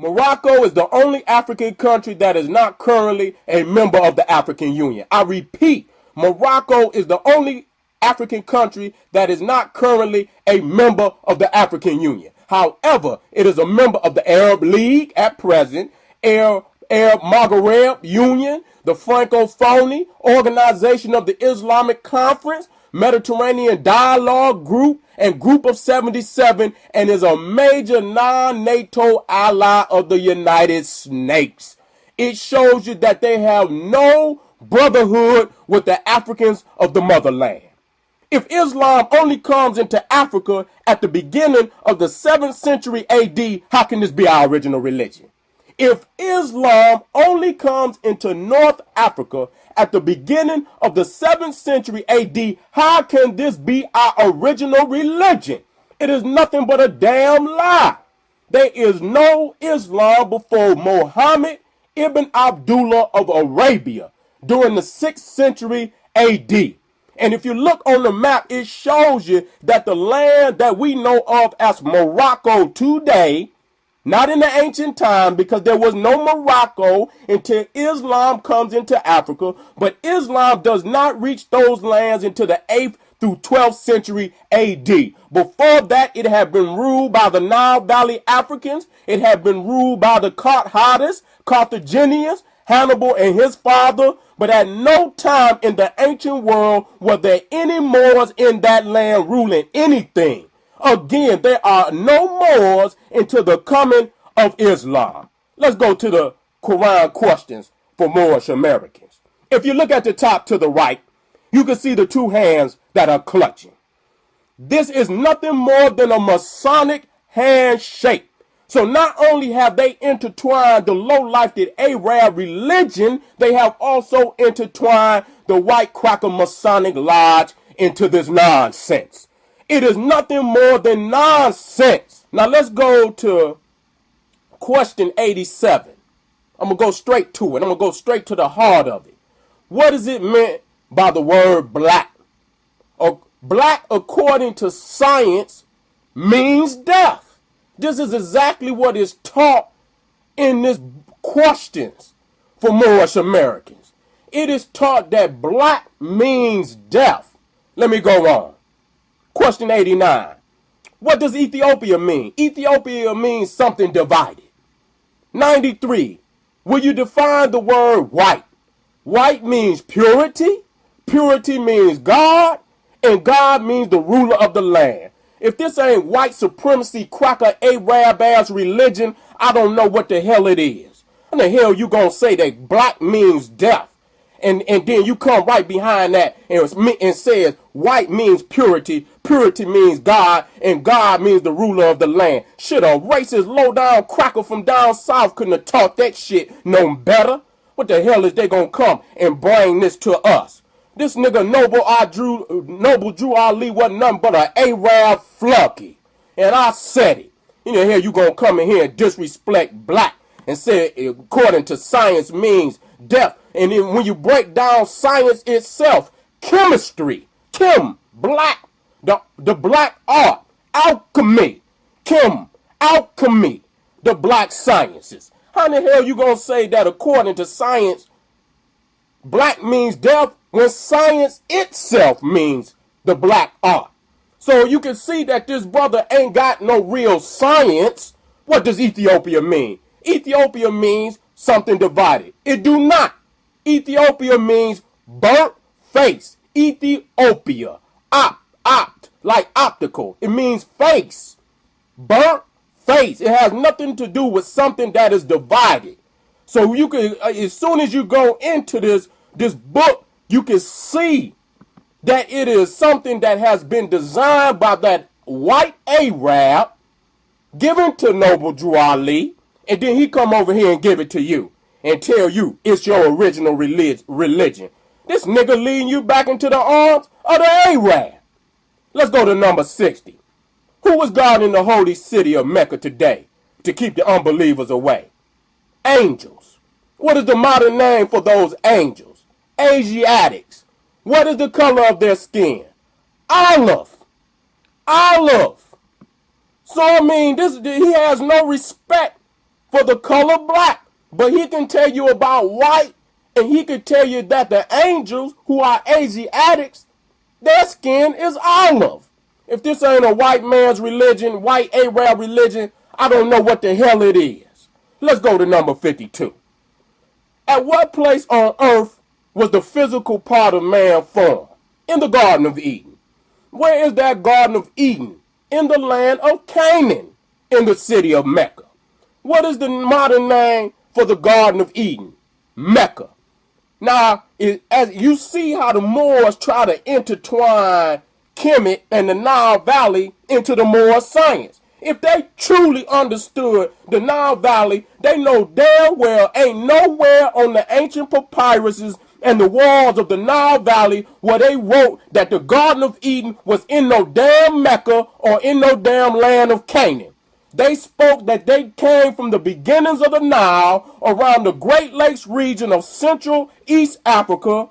Morocco is the only African country that is not currently a member of the African Union. I repeat, Morocco is the only African country that is not currently a member of the African Union. However, it is a member of the Arab League at present, Arab Maghreb Union, the Francophone Organization of the Islamic Conference, Mediterranean Dialogue Group, and Group of 77, and is a major non-NATO ally of the United States. It shows you that they have no brotherhood with the Africans of the motherland. If Islam only comes into Africa at the beginning of the 7th century AD, how can this be our original religion? If Islam only comes into North Africa at the beginning of the 7th century AD, how can this be our original religion? It is nothing but a damn lie. There is no Islam before Muhammad ibn Abdullah of Arabia during the 6th century AD. And if you look on the map, it shows you that the land that we know of as Morocco today, not in the ancient time, because there was no Morocco until Islam comes into Africa, but Islam does not reach those lands until the 8th through 12th century AD. Before that, it had been ruled by the Nile Valley Africans. It had been ruled by the Carthaginians, Hannibal and his father. But at no time in the ancient world were there any Moors in that land ruling anything. Again, there are no Moors until the coming of Islam. Let's go to the Quran questions for Moorish Americans. If you look at the top to the right, you can see the two hands that are clutching. This is nothing more than a Masonic handshake. So not only have they intertwined the low-lifed Arab religion, they have also intertwined the White Cracker Masonic Lodge into this nonsense. It is nothing more than nonsense. Now let's go to question 87. I'm going to go straight to it. I'm going to go straight to the heart of it. What is it meant by the word black? Black, according to science, means death. This is exactly what is taught in this questions for Moorish Americans. It is taught that black means death. Let me go on. Question 89. What does Ethiopia mean? Ethiopia means something divided. 93. Will you define the word white? White means purity. Purity means God. And God means the ruler of the land. If this ain't white supremacy, cracker, Arab ass religion, I don't know what the hell it is. How the hell you gonna say that black means death? And then you come right behind that and says white means purity, purity means God, and God means the ruler of the land. Shit, a racist low down cracker from down south couldn't have taught that shit no better. What the hell is they gonna come and bring this to us? This nigga Noble Drew Ali wasn't nothing but an Arab flunky. And I said it. You know, here you gonna come in here and disrespect black and say according to science means death. And then when you break down science itself, chemistry, black, the black art, alchemy, alchemy, the black sciences. How in the hell you gonna say that according to science, black means death, when science itself means the black art? So you can see that this brother ain't got no real science. What does Ethiopia mean? Ethiopia means something divided. It do not. Ethiopia means burnt face. Ethiopia. Opt, like optical. It means face. Burnt face. It has nothing to do with something that is divided. So you can, as soon as you go into this book, you can see that it is something that has been designed by that white Arab, given to Noble Drew Ali, and then he come over here and give it to you and tell you it's your original religion. This nigga leading you back into the arms of the Arab. Let's go to number 60. Who is guarding the holy city of Mecca today to keep the unbelievers away? Angels. What is the modern name for those angels? Asiatics. What is the color of their skin? Olive. So I mean, he has no respect for the color black, but he can tell you about white, and he can tell you that the angels, who are Asiatics, their skin is olive. If this ain't a white man's religion, white Arab religion, I don't know what the hell it is. Let's go to number 52. At what place on earth was the physical part of man formed? In the Garden of Eden. Where is that Garden of Eden? In the land of Canaan, in the city of Mecca. What is the modern name for the Garden of Eden? Mecca. Now, as you see how the Moors try to intertwine Kemet and the Nile Valley into the Moor science. If they truly understood the Nile Valley, they know damn well ain't nowhere on the ancient papyruses and the walls of the Nile Valley where they wrote that the Garden of Eden was in no damn Mecca or in no damn land of Canaan. They spoke that they came from the beginnings of the Nile around the Great Lakes region of Central East Africa,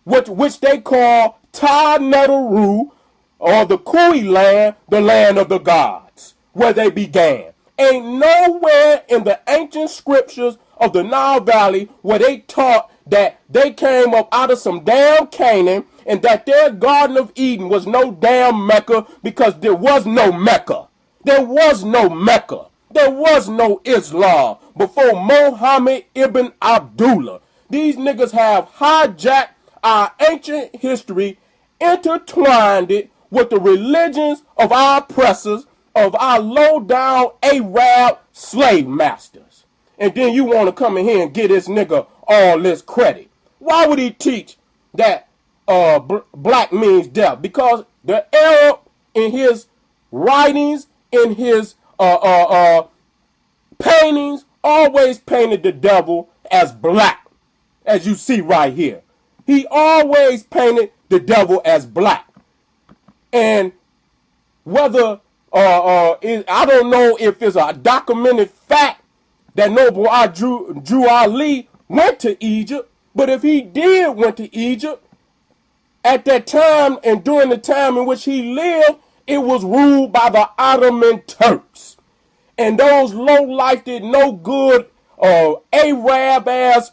which they call Ta-Netaru, or the Kui land, the land of the gods, where they began. Ain't nowhere in the ancient scriptures of the Nile Valley where they taught that they came up out of some damn Canaan and that their Garden of Eden was no damn Mecca, because there was no Mecca. There was no Mecca. There was no Islam before Muhammad ibn Abdullah. These niggas have hijacked our ancient history, intertwined it with the religions of our oppressors, of our low-down Arab slave masters. And then you want to come in here and give this nigga all this credit. Why would he teach that black means death? Because the Arab, in his writings, in his paintings, always painted the devil as black, as you see right here. He always painted the devil as black. And whether I don't know if it's a documented fact that Noble Drew Ali went to Egypt, but if he did went to Egypt, at that time and during the time in which he lived, it was ruled by the Ottoman Turks. And those low-life did no good Arab-ass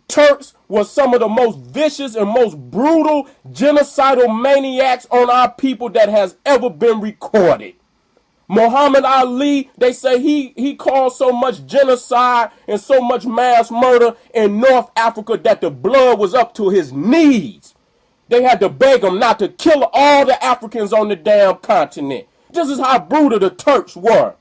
Turks were some of the most vicious and most brutal genocidal maniacs on our people that has ever been recorded. Muhammad Ali, they say he caused so much genocide and so much mass murder in North Africa that the blood was up to his knees. They had to beg him not to kill all the Africans on the damn continent. This is how brutal the Turks were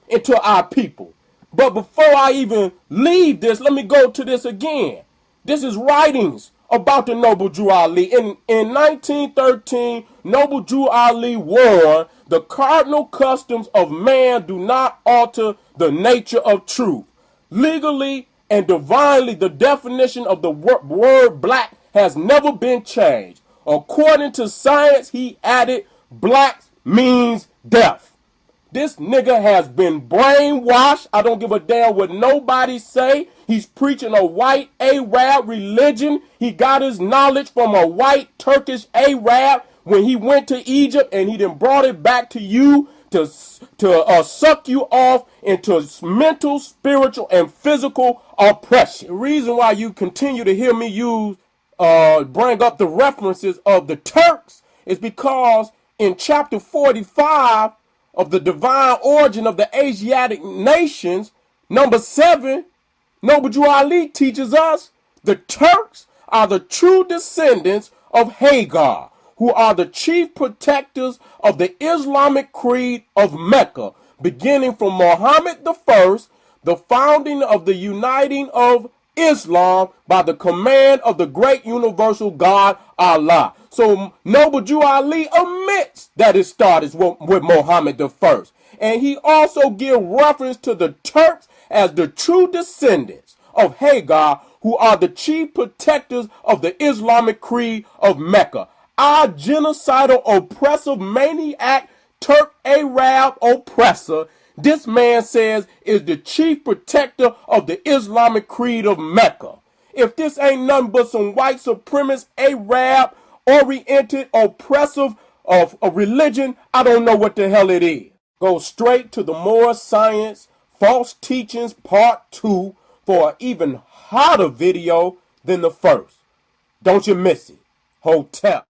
into our people. But before I even leave this, let me go to this again. This is writings about the Noble Drew Ali. In 1913, Noble Drew Ali warned, the cardinal customs of man do not alter the nature of truth. Legally and divinely, the definition of the word black has never been changed. According to science, he added, black means death. This nigga has been brainwashed. I don't give a damn what nobody say. He's preaching a white Arab religion. He got his knowledge from a white Turkish Arab when he went to Egypt, and he then brought it back to you to suck you off into mental, spiritual, and physical oppression. The reason why you continue to hear me bring up the references of the Turks is because in chapter 45 of the divine origin of the Asiatic nations, number 7, Noble Drew Ali teaches us the Turks are the true descendants of Hagar, who are the chief protectors of the Islamic creed of Mecca, beginning from Muhammad I, the founding of the uniting of Islam by the command of the great universal God Allah. So Noble Drew Ali admits that it started with Muhammad I. And he also gives reference to the Turks as the true descendants of Hagar, who are the chief protectors of the Islamic creed of Mecca. Our genocidal, oppressive, maniac, Turk Arab oppressor, this man says, is the chief protector of the Islamic creed of Mecca. If this ain't nothing but some white supremacist, Arab, oriented, oppressive of a religion, I don't know what the hell it is. Go straight to the Moorish science False Teachings Part 2 for an even hotter video than the first. Don't you miss it. Hotel.